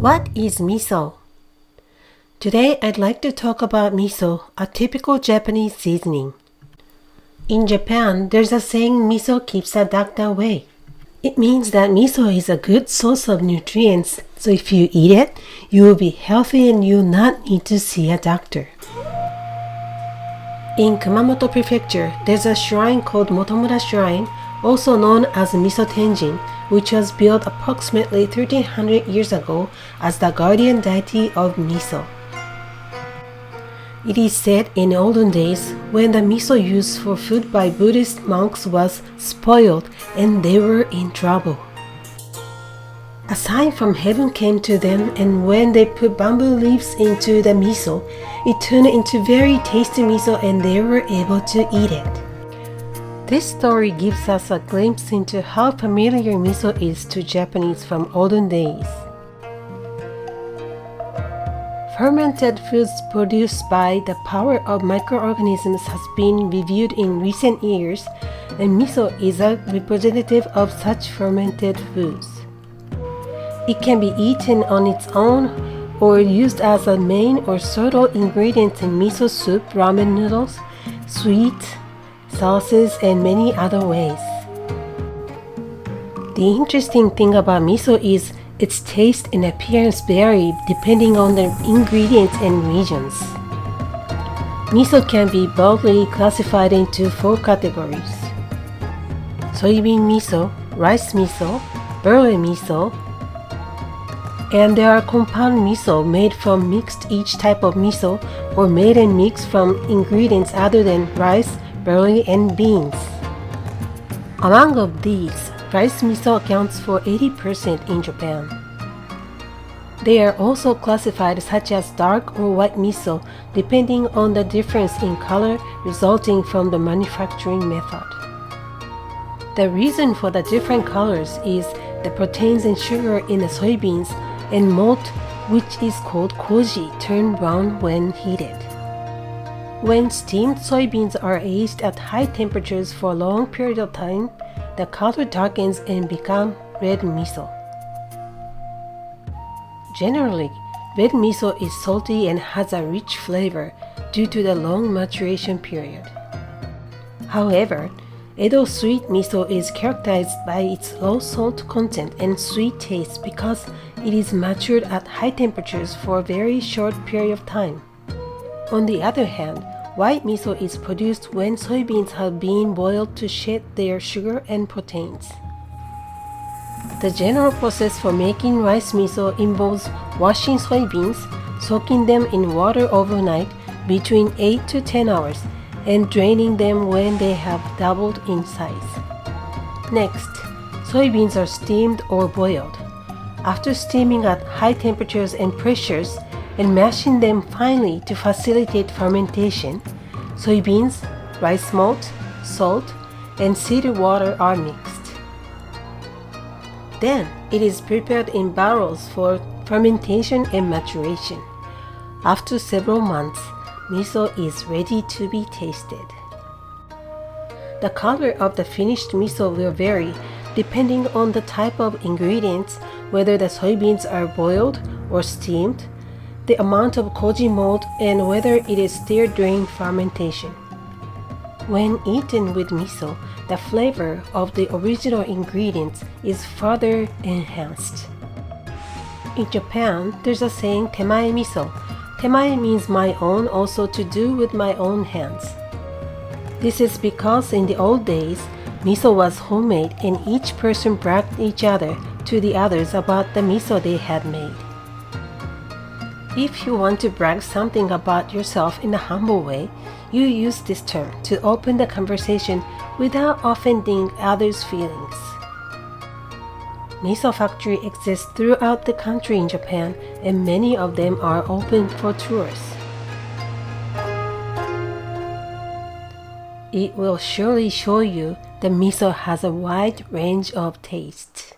What is miso? Today I'd like to talk about miso, a typical Japanese seasoning. In Japan, there's a saying miso keeps a doctor away. It means that miso is a good source of nutrients, so if you eat it, you will be healthy and you'll not need to see a doctor. In Kumamoto Prefecture, there's a shrine called Motomura Shrine, also known as Miso Tenjin, which was built approximately 1300 years ago as the guardian deity of miso. It is said in olden days, when the miso used for food by Buddhist monks was spoiled and they were in trouble. A sign from heaven came to them, and when they put bamboo leaves into the miso, it turned into very tasty miso and they were able to eat it. This story gives us a glimpse into how familiar miso is to Japanese from olden days. Fermented foods produced by the power of microorganisms has been reviewed in recent years, and miso is a representative of such fermented foods. It can be eaten on its own or used as a main or sole ingredient in miso soup, ramen noodles, sweet sauces, and many other ways. The interesting thing about miso is its taste and appearance vary depending on the ingredients and regions. Miso can be broadly classified into 4 categories: soybean miso, rice miso, barley miso, and there are compound miso made from mixed each type of miso or made and mixed from ingredients other than rice, barley, and beans. Among of these, rice miso accounts for 80% in Japan. They are also classified such as dark or white miso depending on the difference in color resulting from the manufacturing method. The reason for the different colors is the proteins and sugar in the soybeans and malt, which is called koji, turn brown when heated. When steamed soybeans are aged at high temperatures for a long period of time, the color darkens and becomes red miso. Generally, red miso is salty and has a rich flavor due to the long maturation period. However, Edo sweet miso is characterized by its low salt content and sweet taste because it is matured at high temperatures for a very short period of time. On the other hand, white miso is produced when soybeans have been boiled to shed their sugar and proteins. The general process for making rice miso involves washing soybeans, soaking them in water overnight between 8 to 10 hours, and draining them when they have doubled in size. Next, soybeans are steamed or boiled. After steaming at high temperatures and pressures, and mashing them finely to facilitate fermentation, soybeans, rice malt, salt, and cedar water are mixed. Then it is prepared in barrels for fermentation and maturation. After several months, miso is ready to be tasted. The color of the finished miso will vary depending on the type of ingredients, whether the soybeans are boiled or steamed, the amount of koji malt, and whether it is stirred during fermentation. When eaten with miso, the flavor of the original ingredients is further enhanced. In Japan, there's a saying temae miso. Temae means my own, also to do with my own hands. This is because in the old days, miso was homemade and each person bragged each other to the others about the miso they had made. If you want to brag something about yourself in a humble way, you use this term to open the conversation without offending others' feelings. Miso factories exist throughout the country in Japan, and many of them are open for tourists. It will surely show you that miso has a wide range of tastes.